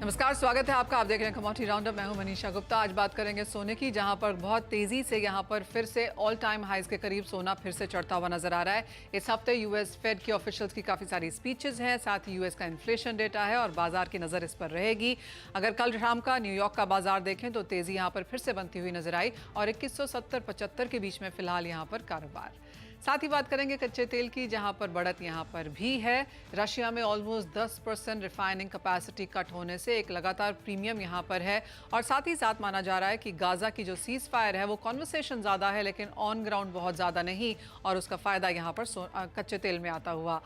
नमस्कार, स्वागत है आपका। आप देख रहे हैं कमोडिटी राउंडअप। मैं हूं मनीषा गुप्ता। आज बात करेंगे सोने की, जहां पर बहुत तेजी से यहां पर फिर से ऑल टाइम हाइज के करीब सोना फिर से चढ़ता हुआ नजर आ रहा है। इस हफ्ते यूएस फेड के ऑफिशियल्स की काफी सारी स्पीचेस हैं, साथ ही यूएस का इन्फ्लेशन डेटा है और बाजार की नजर इस पर रहेगी। अगर कल शाम का न्यूयॉर्क का बाजार देखें तो तेजी यहां पर फिर से बनती हुई नजर आई और 2170-75 के बीच में फिलहाल यहां पर कारोबार। साथ ही बात करेंगे कच्चे तेल की, जहां पर बढ़त यहां पर भी है। रशिया में ऑलमोस्ट 10% रिफाइनिंग कैपेसिटी कट होने से एक लगातार प्रीमियम यहां पर है और साथ ही साथ माना जा रहा है कि गाजा की जो सीज फायर है वो कॉन्वर्सेशन ज़्यादा है लेकिन ऑन ग्राउंड बहुत ज़्यादा नहीं और उसका फ़ायदा यहां पर कच्चे तेल में आता हुआ।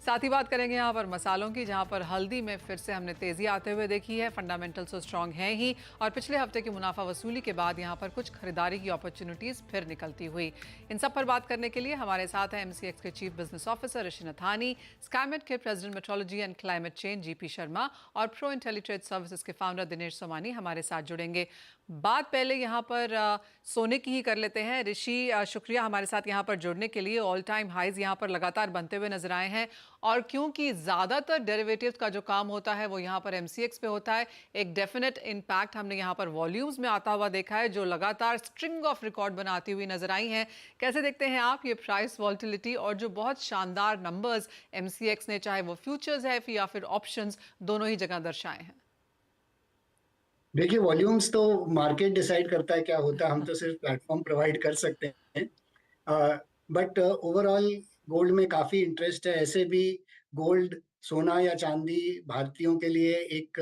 साथ ही बात करेंगे यहाँ पर मसालों की, जहाँ पर हल्दी में फिर से हमने तेजी आते हुए देखी है। फंडामेंटल्स तो स्ट्रांग हैं ही और पिछले हफ्ते की मुनाफा वसूली के बाद यहाँ पर कुछ खरीदारी की अपॉर्चुनिटीज फिर निकलती हुई। इन सब पर बात करने के लिए हमारे साथ हैं एमसीएक्स के चीफ बिजनेस ऑफिसर ऋषि नथानी, स्काईमेट के president metrology and climate change GP Sharma और प्रो इंटेलिट्रेड सर्विसेज के फाउंडर दिनेश सोमानी हमारे साथ जुड़ेंगे। बात पहले यहाँ पर सोने की ही कर लेते हैं। ऋषि, शुक्रिया हमारे साथ यहाँ पर जुड़ने के लिए। ऑल टाइम हाइज यहाँ पर लगातार बनते हुए नजर आए हैं और क्योंकि ज़्यादातर डेरिवेटिव्स का जो काम होता है वो यहाँ पर एमसीएक्स पे होता है, एक डेफिनेट इम्पैक्ट हमने यहाँ पर वॉल्यूम्स में आता हुआ देखा है, जो लगातार स्ट्रिंग ऑफ रिकॉर्ड बनाती हुई नजर आई हैं। कैसे देखते हैं आप ये प्राइस वॉल्टिलिटी और जो बहुत शानदार नंबर्स एमसीएक्स ने, चाहे वो फ्यूचर्स है या फिर ऑप्शंस, दोनों ही जगह दर्शाए हैं? देखिए, वॉल्यूम्स तो मार्केट डिसाइड करता है क्या होता है, हम तो सिर्फ प्लेटफॉर्म प्रोवाइड कर सकते हैं। बट ओवरऑल गोल्ड में काफी इंटरेस्ट है। ऐसे भी गोल्ड, सोना या चांदी भारतीयों के लिए एक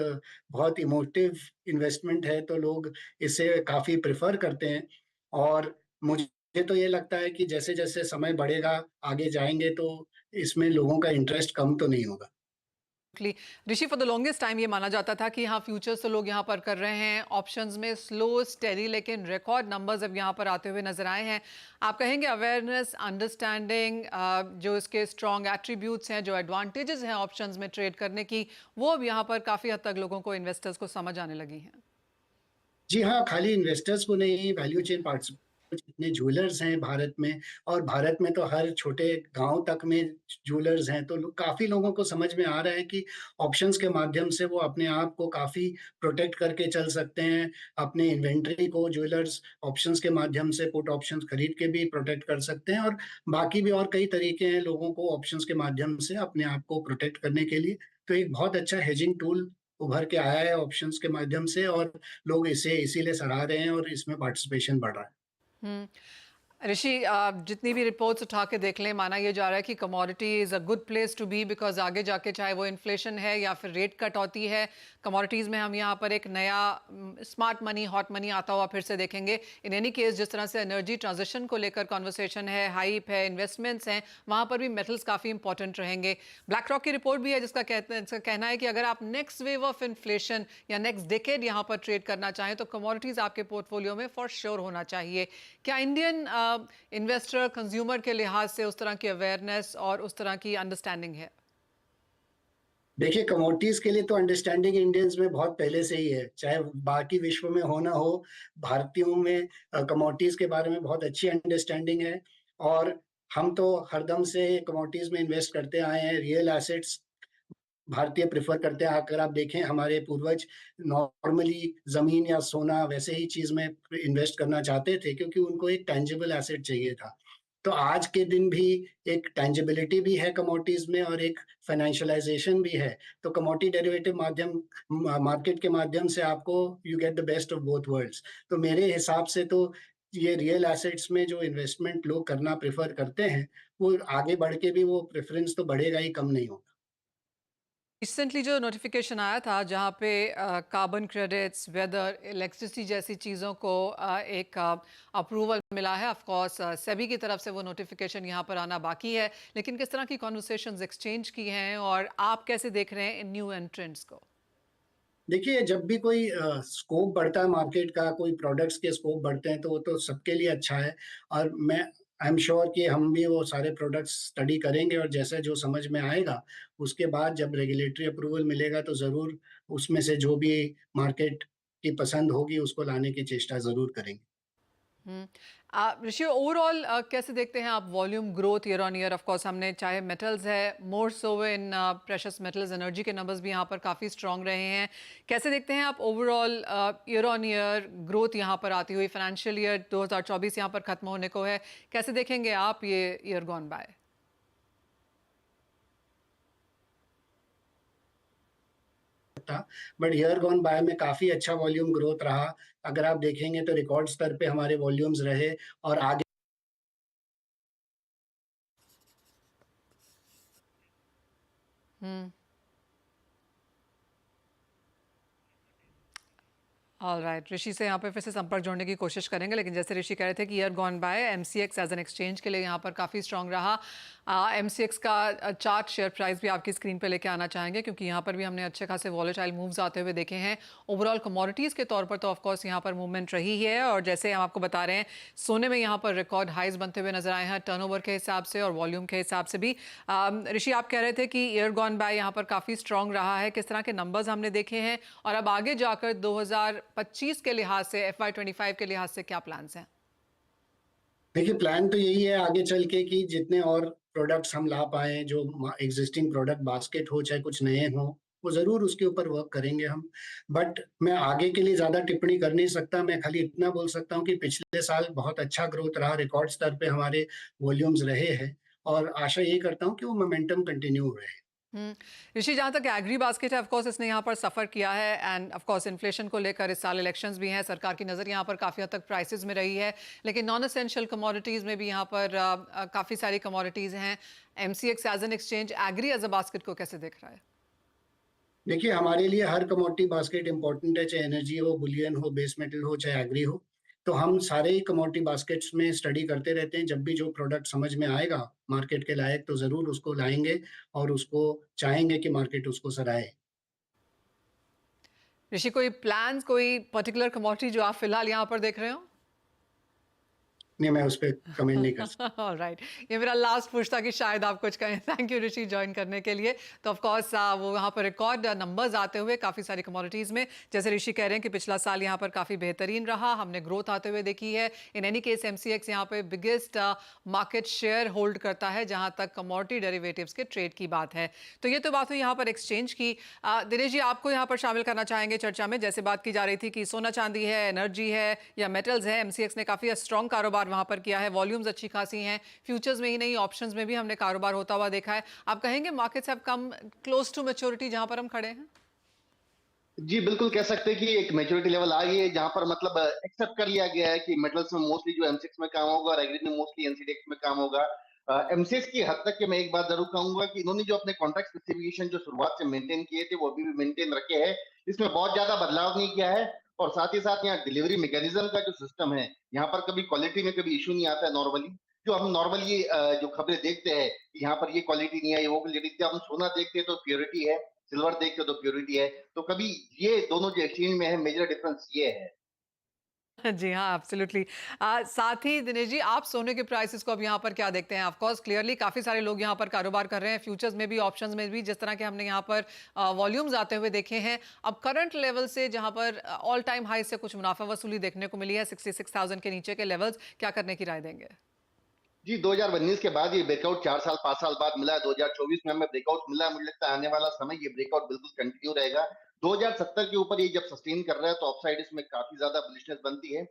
बहुत इमोटिव इन्वेस्टमेंट है, तो लोग इसे काफी प्रेफर करते हैं। और मुझे तो ये लगता है कि जैसे जैसे समय बढ़ेगा, आगे जाएंगे, तो इसमें लोगों का इंटरेस्ट कम तो नहीं होगा। ऋषि, फॉर द लॉन्गेस्ट टाइम ये माना जाता था कि हाँ फ्यूचर्स तो लोग यहाँ पर कर रहे हैं, ऑप्शंस में स्लो स्टेडी, लेकिन रिकॉर्ड नंबर्स अब यहाँ पर आते हुए नजर आए हैं। आप कहेंगे अवेयरनेस, अंडरस्टैंडिंग, जो इसके स्ट्रॉन्ग एट्रीब्यूट्स हैं, जो एडवांटेजेस हैं ऑप्शंस में ट्रेड करने की, वो अब यहाँ पर काफ़ी हद तक लोगों को, इन्वेस्टर्स को समझ आने लगी हैं? जी हाँ, खाली इन्वेस्टर्स को नहीं, वैल्यू चेन पार्टिसिपेंट्स, जितने ज्वेलर्स हैं भारत में, और भारत में तो हर छोटे गांव तक में ज्वेलर्स हैं, तो काफी लोगों को समझ में आ रहा है कि ऑप्शंस के माध्यम से वो अपने आप को काफी प्रोटेक्ट करके चल सकते हैं। अपने इन्वेंट्री को ज्वेलर्स ऑप्शंस के माध्यम से, पुट ऑप्शंस खरीद के भी प्रोटेक्ट कर सकते हैं, और बाकी भी और कई तरीके हैं लोगों को ऑप्शंस के माध्यम से अपने आप को प्रोटेक्ट करने के लिए। तो एक बहुत अच्छा हेजिंग टूल उभर के आया है ऑप्शंस के माध्यम से, और लोग इसे इसीलिए सराह रहे हैं और इसमें पार्टिसिपेशन बढ़ रहा है। हम्म। ऋषि, आप जितनी भी रिपोर्ट्स उठा के देख लें, माना ये जा रहा है कि commodity is a good place to be, because आगे जाके चाहे वो इन्फ्लेशन है या फिर रेट कट होती है, कमोडिटीज़ में हम यहाँ पर एक नया स्मार्ट मनी, हॉट मनी आता हुआ फिर से देखेंगे। इन एनी केस, जिस तरह से एनर्जी ट्रांजिशन को लेकर कॉन्वर्सेशन है, हाइप है, इन्वेस्टमेंट्स हैं, वहाँ पर भी मेटल्स काफ़ी इंपॉर्टेंट रहेंगे। ब्लैक रॉक की रिपोर्ट भी है जिसका कहना है कि अगर आप नेक्स्ट वेव ऑफ इन्फ्लेशन या नेक्स्ट डिकेड यहाँ पर ट्रेड करना चाहें तो कमोडिटीज़ आपके पोर्टफोलियो में फॉर श्योर होना चाहिए। क्या इंडियन इन्वेस्टर, कंज्यूमर के लिहाज से उस तरह की अवेयरनेस और उस तरह की अंडरस्टैंडिंग है? देखिए, कमोडिटीज के लिए तो अंडरस्टैंडिंग इंडियंस में बहुत पहले से ही है, चाहे बाकी विश्व में हो ना हो, भारतीयों में कमोडिटीज के बारे में बहुत अच्छी अंडरस्टैंडिंग है। और हम तो हरदम से कमोडिटीज में इन्वेस्ट करते आए हैं। रियल एसेट्स भारतीय प्रेफर करते हैं। अगर आप देखें, हमारे पूर्वज नॉर्मली जमीन या सोना वैसे ही चीज में इन्वेस्ट करना चाहते थे, क्योंकि उनको एक टेंजिबल एसेट चाहिए था। तो आज के दिन भी एक टेंजिबिलिटी भी है कमोडिटीज में, और एक फाइनेंशियलाइजेशन भी है। तो कमोडिटी डेरिवेटिव माध्यम मार्केट के माध्यम से आपको you get the best of both worlds. तो मेरे हिसाब से तो ये रियल एसेट्स में जो इन्वेस्टमेंट लोग करना प्रेफर करते हैं, वो आगे बढ़ के भी वो प्रेफरेंस तो बढ़ेगा ही, कम नहीं होगा। रिसेंटली जो नोटिफिकेशन आया था जहां पे कार्बन क्रेडिट्स, वेदर, इलेक्ट्रिसिटी जैसी चीज़ों को एक अप्रूवल मिला है। ऑफ कोर्स सेबी की तरफ से वो नोटिफिकेशन यहाँ पर आना बाकी है, लेकिन किस तरह की कॉन्वर्सेशंस एक्सचेंज की हैं और आप कैसे देख रहे हैं इन न्यू एंट्रेंट्स को? देखिए, जब भी कोई स्कोप बढ़ता है मार्केट का, कोई प्रोडक्ट्स के स्कोप बढ़ते हैं, तो वो तो सबके लिए अच्छा है। और मैं आई एम श्योर कि हम भी वो सारे प्रोडक्ट्स स्टडी करेंगे, और जैसे जो समझ में आएगा उसके बाद जब रेगुलेटरी अप्रूवल मिलेगा तो जरूर उसमें से जो भी मार्केट की पसंद होगी उसको लाने की चेष्टा जरूर करेंगे। हम्म। ऋषि, ओवरऑल कैसे देखते हैं आप volume growth year on year? Of course हमने चाहे मेटल्स है, मोर सो इन प्रेशियस मेटल्स, एनर्जी के नंबर्स भी यहाँ पर काफ़ी स्ट्रांग रहे हैं। कैसे देखते हैं आप overall year on year growth यहाँ पर आती हुई? फाइनेंशियल ईयर 2024 यहाँ पर खत्म होने को है, कैसे देखेंगे आप ये ईयर गॉन बाय? था, बट ईयर गॉन बाय में काफी अच्छा वॉल्यूम ग्रोथ रहा। अगर आप देखेंगे तो रिकॉर्ड स्तर पे हमारे वॉल्यूम्स रहे और आगे हम्म। ऑल राइट, ऋषि से यहाँ पे फिर से संपर्क जोड़ने की कोशिश करेंगे, लेकिन जैसे ऋषि कह रहे थे कि year gone by MCX as an exchange के लिए यहाँ पर काफ़ी स्ट्रांग रहा। एमसीएक्स का चार्ट, शेयर प्राइस भी आपकी स्क्रीन पे लेके आना चाहेंगे, क्योंकि यहाँ पर भी हमने अच्छे खासे वॉलेटाइल मूव्स आते हुए देखे हैं। ओवरऑल कमोडिटीज़ के तौर पर तो ऑफकोर्स यहाँ पर मूवमेंट रही है, और जैसे हम आपको बता रहे हैं, सोने में यहाँ पर रिकॉर्ड हाइज बनते हुए नजर आए हैं टर्नओवर के हिसाब से और वॉल्यूम के हिसाब से भी। ऋषि, आप कह रहे थे कि ईयर गॉन बाय यहाँ पर काफ़ी स्ट्रांग रहा है, किस तरह के नंबर्स हमने देखे हैं, और अब आगे जाकर 2025 के लिहाज से, FY25 के लिहाज से क्या प्लान्स हैं? देखिए, प्लान तो यही है आगे चल के कि जितने और प्रोडक्ट्स हम ला पाए, जो एग्जिस्टिंग प्रोडक्ट बास्केट हो चाहे कुछ नए हो, वो जरूर उसके ऊपर वर्क करेंगे हम। बट मैं आगे के लिए ज्यादा टिप्पणी कर नहीं सकता। मैं खाली इतना बोल सकता हूँ कि पिछले साल बहुत अच्छा ग्रोथ रहा, रिकॉर्ड स्तर पे हमारे वॉल्यूम्स रहे हैं, और आशा यही करता हूँ कि वो मोमेंटम कंटिन्यू रहे। हम्म। ऋषि, जहां तक एग्री बास्केट है, ऑफ कोर्स इसने यहाँ पर सफर किया है, एंड ऑफ कोर्स इन्फ्लेशन को लेकर इस साल इलेक्शंस भी हैं, सरकार की नज़र यहाँ पर काफ़ी हद तक प्राइसेस में रही है, लेकिन नॉन एसेंशियल कमोडिटीज़ में भी यहाँ पर काफ़ी सारी कमोडिटीज़ हैं। MCX as an exchange agri as a basket को कैसे देख रहा है? देखिए, हमारे लिए हर कमोडिटी बास्केट इंपॉर्टेंट है, चाहे एनर्जी हो, बुलियन हो, बेस मेटल हो, चाहे एग्री हो। तो हम सारे ही कमोडिटी बास्केट्स में स्टडी करते रहते हैं। जब भी जो प्रोडक्ट समझ में आएगा मार्केट के लायक, तो जरूर उसको लाएंगे और उसको चाहेंगे कि मार्केट उसको सराहे। ऋषि, कोई प्लान्स, कोई पर्टिकुलर कमोडिटी जो आप फिलहाल यहाँ पर देख रहे हो? नहीं, मैं उस पर कमेंट नहीं कर सकता। राइट, ये मेरा लास्ट पुश था कि शायद आप कुछ कहें। थैंक यू ऋषि ज्वाइन करने के लिए। तो ऑफ कोर्स वो वहाँ पर रिकॉर्ड नंबर्स आते हुए काफ़ी सारी कमोडिटीज़ में, जैसे ऋषि कह रहे हैं कि पिछला साल यहाँ पर काफ़ी बेहतरीन रहा, हमने ग्रोथ आते हुए देखी है। इन एनी केस एमसीएक्स यहाँ पे बिगेस्ट मार्केट शेयर होल्ड करता है जहाँ तक कमोडिटी डेरिवेटिव्स के ट्रेड की बात है। तो ये तो बात हुई यहाँ पर एक्सचेंज की। दिनेश जी, आपको यहाँ पर शामिल करना चाहेंगे चर्चा में। जैसे बात की जा रही थी कि सोना चांदी है, एनर्जी है या मेटल्स है, एमसीएक्स ने काफ़ी स्ट्रॉन्ग कारोबार वहां पर किया है, वॉल्यूम्स अच्छी खासी हैं, फ्यूचर्स में ही नहीं ऑप्शंस में भी हमने कारोबार होता हुआ देखा है। आप कहेंगे markets have come close to maturity जहां पर हम खड़े हैं? जी बिल्कुल कह सकते हैं कि एक मेच्योरिटी लेवल आ गई है जहां पर मतलब एक्सेप्ट कर लिया गया है कि मेटल्स में मोस्टली जो एमसीएक्स में काम होगा और एग्री में मोस्टली एनसीडीएक्स में काम होगा। एमसीएक्स की हद तक के मैं एक बात जरूर कहूंगा कि इन्होंने जो अपने कॉन्ट्रैक्ट स्पेसिफिकेशन जो शुरुआत से मेंटेन किए थे वो अभी भी मेंटेन रखे हैं। इसमें बहुत ज्यादा बदलाव नहीं किया है, और साथ ही साथ यहाँ डिलीवरी मैकेनिज्म का जो सिस्टम है, यहाँ पर कभी क्वालिटी में कभी इशू नहीं आता है नॉर्मली। जो हम नॉर्मली जो खबरें देखते हैं कि यहाँ पर ये क्वालिटी नहीं है, वो क्वालिटी, जब हम सोना देखते हैं तो प्योरिटी है, सिल्वर देखते हो तो प्योरिटी है। तो कभी ये दोनों जो एक्सचेंज में है, मेजर डिफरेंस ये है। जी हाँ, एब्सोल्युटली। साथ ही दिनेश जी, आप सोने के प्राइसेस को अब यहाँ पर क्या देखते हैं? ऑफ कोर्स क्लियरली काफ़ी सारे लोग यहाँ पर कारोबार कर रहे हैं, फ्यूचर्स में भी, ऑप्शंस में भी, जिस तरह के हमने यहाँ पर वॉल्यूम्स आते हुए देखे हैं। अब करंट लेवल से जहाँ पर ऑल टाइम हाई से कुछ मुनाफा वसूली देखने को मिली है, 66,000 के नीचे के लेवल्स, क्या करने की राय देंगे? जी 2019 के बाद ये ब्रेकआउट 4 साल 5 साल बाद मिला है। 2024 में हमें ब्रेकआउट मिला है, मुझे लगता है आने वाला समय ये ब्रेकआउट बिल्कुल कंटिन्यू रहेगा। 2070 के ऊपर ये जब सस्टेन कर रहा है तो अपसाइड इसमें काफी ज्यादा बुलिशनेस बनती है।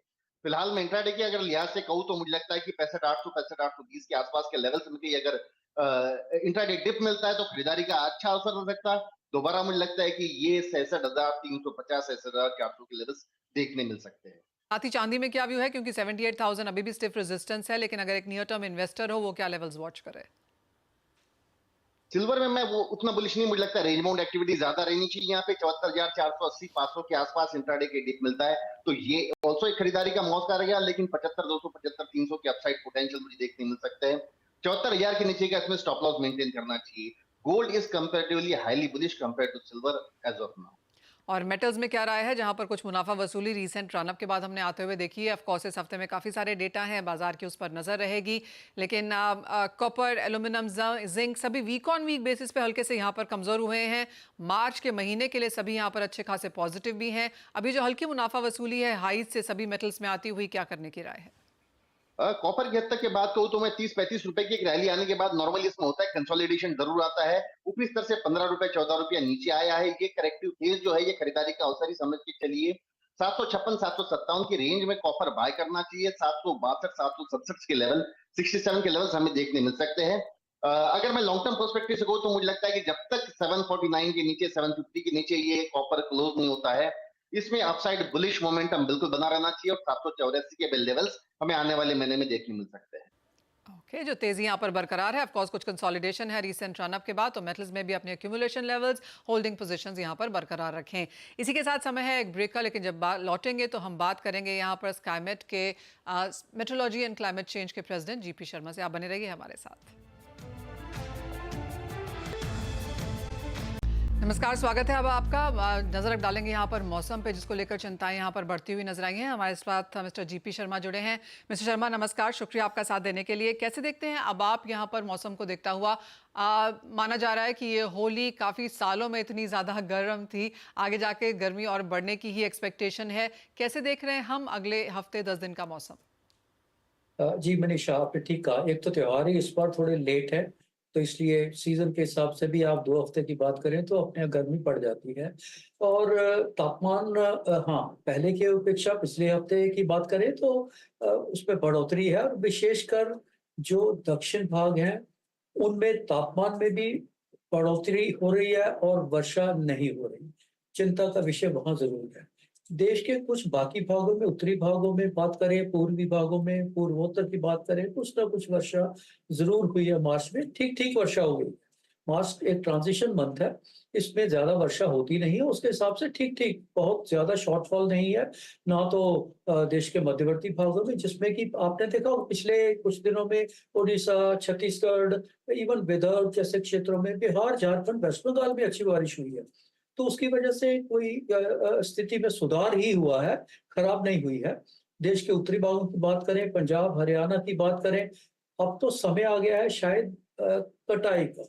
फिलहाल मैं इंट्राडे के अगर लिहाज से कहूँ तो मुझे लगता है कि 65,800 65,820 के आसपास के लेवल्स में अगर इंट्राडे डिप मिलता है तो खरीदारी का अच्छा अवसर हो सकता है। दोबारा मुझे लगता है कि ये 66,350 66,400 के लेवल्स देखने मिल सकते हैं। साथ ही चांदी में क्या व्यू है, क्योंकि 78,000 अभी भी स्टिफ रेजिस्टेंस है, लेकिन अगर एक नियर टर्म इन्वेस्टर हो, वो क्या लेवल्स वॉच करे? सिल्वर में मैं वो उतना बुलिश नहीं, मुझे लगता है रेंज बाउंड एक्टिविटी ज्यादा रहनी चाहिए। यहाँ पे 74,480 500 के आसपास इंट्राडे के डिप मिलता है तो ये ऑल्सो एक खरीदारी का मौका रहेगा, लेकिन 75,200 75,300 के अपसाइड पोटेंशियल मुझे देखने मिल सकते हैं। 74,000 के नीचे का इसमें स्टॉप लॉस मेंटेन करना चाहिए। Gold is comparatively highly bullish compare to silver as of now. और मेटल्स में क्या राय है, जहां पर कुछ मुनाफा वसूली रीसेंट रनअप के बाद हमने आते हुए देखी है? ऑफ कोर्स इस हफ्ते में काफ़ी सारे डेटा हैं, बाजार की उस पर नज़र रहेगी, लेकिन कॉपर, एल्यूमिनियम, जिंक सभी वीक ऑन वीक बेसिस पे हल्के से यहाँ पर कमज़ोर हुए हैं। मार्च के महीने के लिए सभी यहाँ पर अच्छे खासे पॉजिटिव भी हैं। अभी जो हल्की मुनाफा वसूली है हाइज से सभी मेटल्स में आती हुई, क्या करने की राय है? कॉपर की हद तक की बात करूं तो मैं 30-35 रुपए की एक रैली आने के बाद नॉर्मली इसमें होता है कंसोलिडेशन जरूर आता है। ऊपरी स्तर से 15 रुपए 14 रुपया नीचे आया है। ये करेक्टिव फेज जो है ये खरीदारी का अवसर ही समझ के चलिए। 756 757 की रेंज में कॉपर बाय करना चाहिए। 762 767 के लेवल 67 के लेवल्स हमें देखने मिल सकते हैं। अगर मैं लॉन्ग टर्म पर्सपेक्टिव से कहूं तो मुझे लगता है कि जब तक 749 के नीचे 750 के नीचे ये कॉपर क्लोज नहीं होता है, इसमें अपसाइड बुलिश मोमेंटम बिल्कुल बना रहना चाहिए और 784 के लेवल्स हमें आने वाले महीने में देखने मिल सकते हैं। ओके, जो तेजी यहाँ पर बरकरार है, ऑफ कोर्स कुछ कंसोलिडेशन है रिसेंट रन अप के बाद, तो मेटल्स में भी अपने एक्यूमुलेशन लेवल्स, होल्डिंग पोजीशंस यहाँ पर बरकरार रखें। इसी के साथ समय है एक ब्रेक का, लेकिन जब लौटेंगे तो हम बात करेंगे यहाँ पर स्काईमेट के मेट्रोलॉजी एंड क्लाइमेट चेंज के प्रेसिडेंट जीपी शर्मा से। आप बने रहिए हमारे साथ। नमस्कार, स्वागत है अब आपका। नजर अब डालेंगे यहाँ पर मौसम पे, जिसको लेकर चिंताएं यहाँ पर बढ़ती हुई नजर आई हैं। हमारे साथ मिस्टर जीपी शर्मा जुड़े हैं। मिस्टर शर्मा नमस्कार, शुक्रिया आपका साथ देने के लिए। कैसे देखते हैं अब आप यहाँ पर मौसम को देखता हुआ? माना जा रहा है कि ये होली काफ़ी सालों में इतनी ज़्यादा गर्म थी, आगे जाके गर्मी और बढ़ने की ही एक्सपेक्टेशन है। कैसे देख रहे हैं हम अगले हफ्ते 10 दिन का मौसम? जी मनीषा, आपने ठीक कहा। एक तो त्योहार ही इस बार थोड़े लेट है, तो इसलिए सीजन के हिसाब से भी आप 2 हफ्ते की बात करें तो अपने यहाँ गर्मी पड़ जाती है। और तापमान, हाँ, पहले की अपेक्षा पिछले हफ्ते की बात करें तो उसमें बढ़ोतरी है। और विशेषकर जो दक्षिण भाग हैं उनमें तापमान में भी बढ़ोतरी हो रही है और वर्षा नहीं हो रही। चिंता का विषय वहां जरूर है। देश के कुछ बाकी भागों में, उत्तरी भागों में बात करें, पूर्वी भागों में, पूर्वोत्तर की बात करें, कुछ ना कुछ वर्षा जरूर हुई है। मार्च में ठीक ठीक वर्षा हो गई। मार्च एक ट्रांजिशन मंथ है, इसमें ज्यादा वर्षा होती नहीं है। उसके हिसाब से ठीक ठीक, बहुत ज्यादा शॉर्टफॉल नहीं है ना। तो देश के मध्यवर्ती भागों में, जिसमें कि आपने देखा पिछले कुछ दिनों में उड़ीसा, छत्तीसगढ़, इवन विदर्भ जैसे क्षेत्रों में, बिहार, झारखंड, वेस्ट बंगाल में अच्छी बारिश हुई है। तो उसकी वजह से कोई स्थिति में सुधार ही हुआ है, खराब नहीं हुई है। देश के उत्तरी भागों की बात करें, पंजाब, हरियाणा की बात करें, अब तो समय आ गया है शायद कटाई का,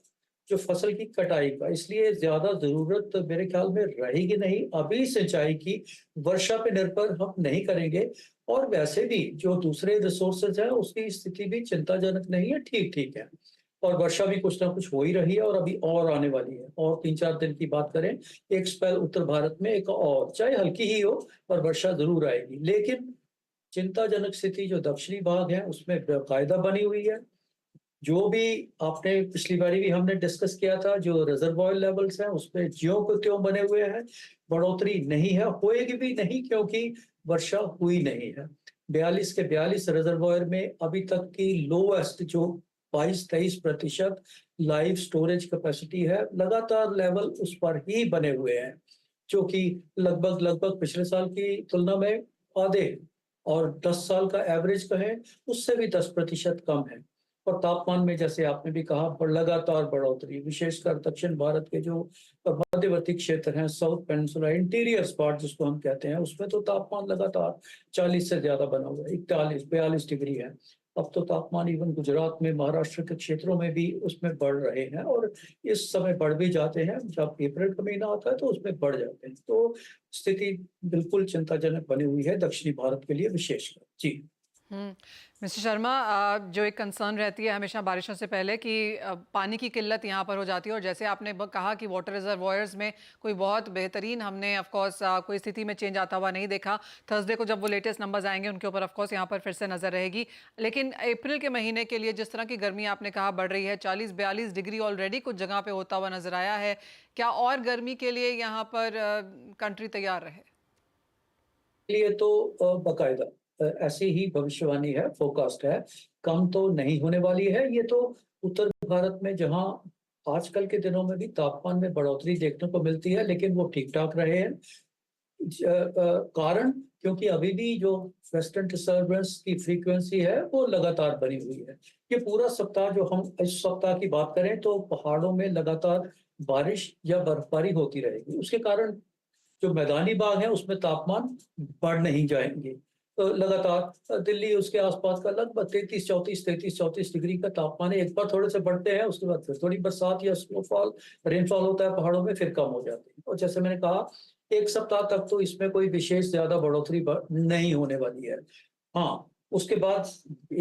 जो फसल की कटाई का। इसलिए ज्यादा जरूरत मेरे ख्याल में रहेगी नहीं अभी सिंचाई की। वर्षा पे निर्भर हम नहीं करेंगे। और वैसे भी जो दूसरे रिसोर्सेज हैं उसकी स्थिति भी चिंताजनक नहीं है, ठीक ठीक है। और वर्षा भी कुछ ना कुछ हो ही रही है और अभी और आने वाली है। और 3-4 दिन की बात करें, एक स्पेल उत्तर भारत में, एक और, चाहे हल्की ही हो पर वर्षा जरूर आएगी। लेकिन चिंताजनक स्थिति जो दक्षिणी भाग है उसमें बेकायदा बनी हुई है। जो भी आपने पिछली बारी भी हमने डिस्कस किया था, जो रिजर्वॉयर लेवल्स हैं उसमें ज्यों को त्यों बने हुए हैं, बढ़ोतरी नहीं है, होएगी भी नहीं क्योंकि वर्षा हुई नहीं है। 42 के 42 रिजर्वॉयर में अभी तक की लोएस्ट जो 22-23% लाइव स्टोरेज कैपेसिटी है, लगातार लेवल उस पर ही बने हुए हैं, जो कि लगभग लगभग पिछले साल की तुलना में आधे, और 10 साल का एवरेज कहें उससे भी 10% कम है। और तापमान में जैसे आपने भी कहा, लगातार बढ़ोतरी, विशेषकर दक्षिण भारत के जो मध्यवर्ती क्षेत्र हैं, साउथ पेनिनसुला, इंटीरियर स्पॉट जिसको हम कहते हैं, उसमें तो तापमान लगातार 40 से ज्यादा बना हुआ है, 41-42 डिग्री है। अब तो तापमान इवन गुजरात में, महाराष्ट्र के क्षेत्रों में भी उसमें बढ़ रहे हैं, और इस समय बढ़ भी जाते हैं। जब अप्रैल का महीना आता है तो उसमें बढ़ जाते हैं। तो स्थिति बिल्कुल चिंताजनक बनी हुई है दक्षिणी भारत के लिए विशेषकर। जी मिस्टर शर्मा, जो एक कंसर्न रहती है हमेशा बारिशों से पहले कि पानी की किल्लत यहाँ पर हो जाती है, और जैसे आपने कहा कि वाटर रिजर्वॉयर्स में कोई बहुत बेहतरीन हमने ऑफ कोर्स कोई स्थिति में चेंज आता हुआ नहीं देखा। थर्सडे को जब वो लेटेस्ट नंबर्स आएंगे उनके ऊपर ऑफ कोर्स यहाँ पर फिर से नजर रहेगी। लेकिन अप्रैल के महीने के लिए जिस तरह की गर्मी आपने कहा बढ़ रही है, 40-42 डिग्री ऑलरेडी कुछ जगह पे होता हुआ नजर आया है, क्या और गर्मी के लिए यहाँ पर कंट्री तैयार रहे? लिए तो बाकायदा ऐसी ही भविष्यवाणी है, फोरकास्ट है, कम तो नहीं होने वाली है। ये तो उत्तर भारत में, जहां आजकल के दिनों में भी तापमान में बढ़ोतरी देखने को मिलती है, लेकिन वो ठीक ठाक रहे हैं। कारण क्योंकि अभी भी जो वेस्टर्न डिस्टर्बेंस की फ्रीक्वेंसी है वो लगातार बनी हुई है। ये पूरा सप्ताह, जो हम इस सप्ताह की बात करें तो पहाड़ों में लगातार बारिश या बर्फबारी होती रहेगी। उसके कारण जो मैदानी भाग है उसमें तापमान बढ़ नहीं जाएंगे। तो लगातार दिल्ली, उसके आसपास का लगभग 33-34 डिग्री का तापमान है। एक बार थोड़े से बढ़ते हैं, उसके बाद फिर थोड़ी बरसात या स्नोफॉल, रेनफॉल होता है पहाड़ों में, फिर कम हो जाती है। और जैसे मैंने कहा, एक सप्ताह तक तो इसमें कोई विशेष ज्यादा बढ़ोतरी नहीं होने वाली है। हाँ, उसके बाद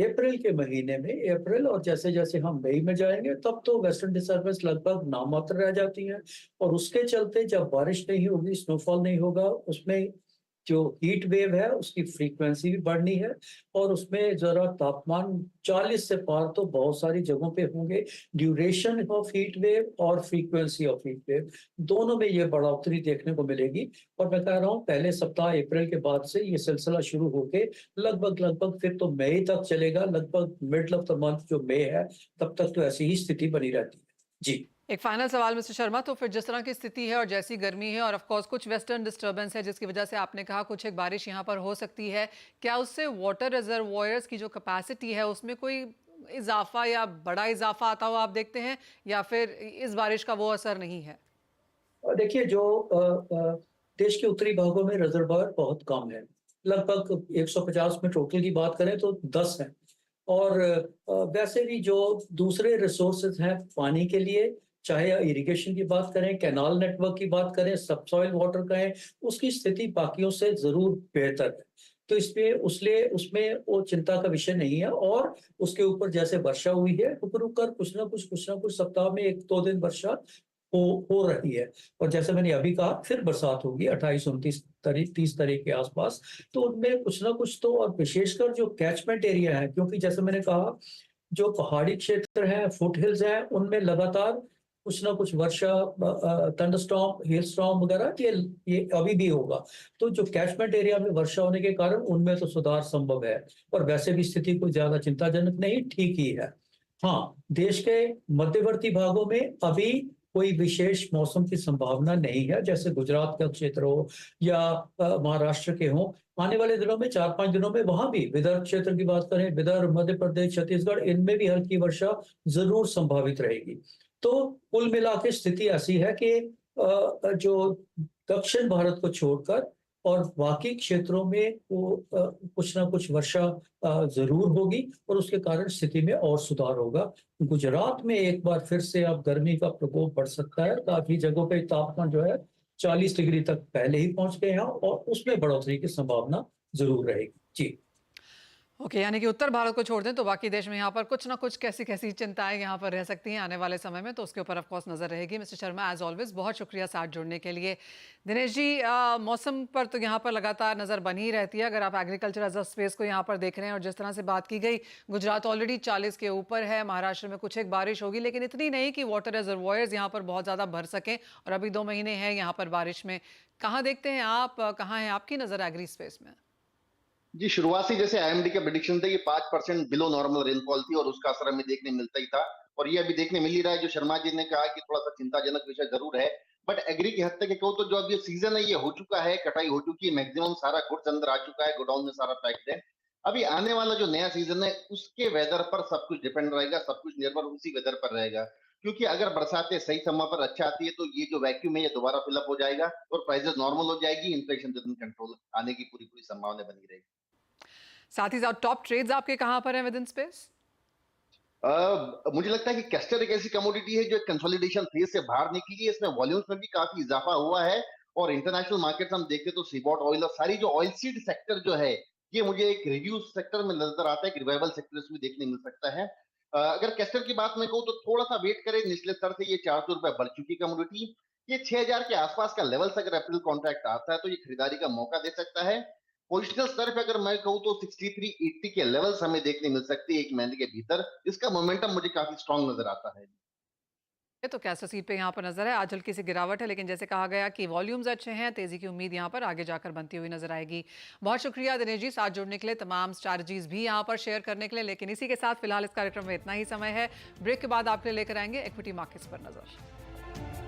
अप्रैल के महीने में, अप्रैल और जैसे जैसे हम मई में जाएंगे तब तो वेस्टर्न डिस्टर्बेंस लगभग नामात्र रह जाती है। और उसके चलते जब बारिश नहीं होगी, स्नोफॉल नहीं होगा, उसमें जो हीट वेव है उसकी फ्रीक्वेंसी भी बढ़नी है और उसमें जरा तापमान 40 से पार तो बहुत सारी जगहों पे होंगे। ड्यूरेशन ऑफ हीट वेव और फ्रीक्वेंसी ऑफ हीट वेव दोनों में ये बढ़ोतरी देखने को मिलेगी। और मैं कह रहा हूँ पहले सप्ताह अप्रैल के बाद से ये सिलसिला शुरू होके लगभग फिर तो मई तक चलेगा, लगभग मिडल ऑफ द मंथ जो मई है तब तक तो ऐसी ही स्थिति बनी रहती है। जी। एक फाइनल सवाल मिस्टर शर्मा, तो फिर जिस तरह की स्थिति है और जैसी गर्मी है और ऑफ कोर्स कुछ वेस्टर्न डिस्टर्बेंस है जिसकी वजह से आपने कहा कुछ एक बारिश यहाँ पर हो सकती है, क्या उससे वाटर रिजर्वॉयर्स की जो कैपेसिटी है उसमें कोई इजाफा या बड़ा इजाफा आता हुआ आप देखते हैं, या फिर इस बारिश का वो असर नहीं है? देखिए जो देश के उत्तरी भागों में रिजर्वायर बहुत कम है, लगभग 150 में टोटल की बात करें तो 10 हैं। और वैसे भी जो दूसरे रिसोर्सेज हैं पानी के लिए, चाहे इरिगेशन की बात करें, कैनाल नेटवर्क की बात करें, सबसॉइल वाटर कहें, उसकी स्थिति बाकियों से जरूर बेहतर है। तो इसमें उसमें वो चिंता का विषय नहीं है। और उसके ऊपर जैसे वर्षा हुई है, रुक रुक कर कुछ ना कुछ सप्ताह में 1-2 दिन वर्षा हो रही है। और जैसे मैंने अभी कहा फिर बरसात होगी 28, 29 तारीख, 30 तारीख के आसपास। तो उनमें कुछ ना कुछ तो, और विशेषकर जो कैचमेंट एरिया है, क्योंकि जैसे मैंने कहा जो पहाड़ी क्षेत्र है, फुट हिल्स हैं, उनमें लगातार कुछ ना कुछ वर्षा, थंडरस्टॉर्म, हेलस्टॉर्म वगैरह ये अभी भी होगा। तो जो कैचमेंट एरिया में वर्षा होने के कारण उनमें तो सुधार संभव है। और वैसे भी स्थिति कोई ज्यादा चिंताजनक नहीं, ठीक ही है। हाँ, देश के मध्यवर्ती भागों में अभी कोई विशेष मौसम की संभावना नहीं है, जैसे गुजरात का क्षेत्र हो या महाराष्ट्र के हो। आने वाले दिनों में 4-5 दिनों में वहां भी विदर्भ क्षेत्र की बात करें, विदर्भ, मध्य प्रदेश, छत्तीसगढ़, इनमें भी हल्की वर्षा जरूर संभावित रहेगी। तो कुल मिला के स्थिति ऐसी है कि जो दक्षिण भारत को छोड़कर और बाकी क्षेत्रों में वो कुछ ना कुछ वर्षा जरूर होगी और उसके कारण स्थिति में और सुधार होगा। गुजरात में एक बार फिर से अब गर्मी का प्रकोप बढ़ सकता है। काफी जगहों पे तापमान जो है 40 डिग्री तक पहले ही पहुंच गए हैं और उसमें बढ़ोतरी की संभावना जरूर रहेगी। जी। ओके, यानी कि उत्तर भारत को छोड़ दें तो बाकी देश में यहाँ पर कुछ ना कुछ कैसी कैसी चिंताएं यहाँ पर रह सकती हैं आने वाले समय में, तो उसके ऊपर ऑफ कोर्स नजर रहेगी। मिस्टर शर्मा, एज ऑलवेज बहुत शुक्रिया साथ जुड़ने के लिए। दिनेश जी, मौसम पर तो यहाँ पर लगातार नज़र बनी ही रहती है। अगर आप एग्रीकल्चर एज अ स्पेस को यहाँ पर देख रहे हैं और जिस तरह से बात की गई, गुजरात ऑलरेडी 40 के ऊपर है, महाराष्ट्र में कुछ एक बारिश होगी लेकिन इतनी नहीं कि वाटर रिजर्वॉयर्स यहाँ पर बहुत ज़्यादा भर सकें, और अभी 2 महीने हैं यहाँ पर बारिश में। कहाँ देखते हैं आप, कहाँ है आपकी नज़र एग्री स्पेस में? जी, शुरुआत से जैसे आईएमडी का प्रेडिक्शन था कि 5% बिलो नॉर्मल रेनफॉल थी और उसका असर हमें देखने मिलता ही था, और ये अभी देखने मिल ही रहा है। जो शर्मा जी ने कहा कि थोड़ा सा चिंताजनक विषय जरूर है, बट एग्री की हद तक कहूँ तो जो अब ये सीजन है ये हो चुका है, कटाई हो चुकी है, मैक्सिमम सारा गुड्स अंदर आ चुका है, गोडाउन में सारा पैक्ड है। अभी आने वाला जो नया सीजन है उसके वेदर पर सब कुछ डिपेंड रहेगा, सब कुछ निर्भर उसी वेदर पर रहेगा। क्योंकि अगर बरसातें सही समय पर अच्छा आती है तो ये जो वैक्यूम है ये दोबारा फिलअप हो जाएगा और प्राइसेस नॉर्मल हो जाएगी, इन्फ्लेशन विद इन कंट्रोल आने की पूरी पूरी संभावना बनी रहेगी। साथ ही साथ टॉप ट्रेड्स आपके कहाँ पर हैं विद इन स्पेस? मुझे लगता है कि कैस्टर एक ऐसी कमोडिटी है जो कंसोलिडेशन फेज से बाहर निकली है, इसमें वॉल्यूम्स में भी काफी इजाफा हुआ है। और इंटरनेशनल मार्केट्स हम देखें तो सीबॉट ऑयल और सारी जो ऑयल सीड सेक्टर जो है ये मुझे एक रिव्यू सेक्टर में नजर आता है, कि रिवाइवल सेक्टर इसमें देखने मिल सकता है। अगर कैस्टर की बात मैं कहूँ तो थोड़ा सा वेट करें, निचले स्तर से ये 400 रुपए बढ़ चुकी कमोडिटी, ये 6000 के आसपास का लेवल से अगर अप्रैल कॉन्ट्रैक्ट आता है तो ये खरीदारी का मौका दे सकता है। पोजिशनल स्तर पे अगर मैं कहूँ तो 6380 के लेवल्स हमें देखने मिल सकते हैं एक महीने के भीतर। इसका मोमेंटम मुझे काफी स्ट्रांग नजर आता है। तो कैस्टर सीट पे यहाँ पर नजर है, आज हल्की सी गिरावट है लेकिन जैसे कहा गया कि वॉल्यूम्स अच्छे हैं, तेजी की उम्मीद यहाँ पर आगे जाकर बनती हुई नजर आएगी। बहुत शुक्रिया दिनेश जी साथ जुड़ने के लिए, तमाम स्ट्रैटेजीज भी यहाँ पर शेयर करने के लिए। लेकिन इसी के साथ फिलहाल इस कार्यक्रम में इतना ही समय है। ब्रेक के बाद आपके लिए लेकर आएंगे इक्विटी मार्केट्स पर नजर।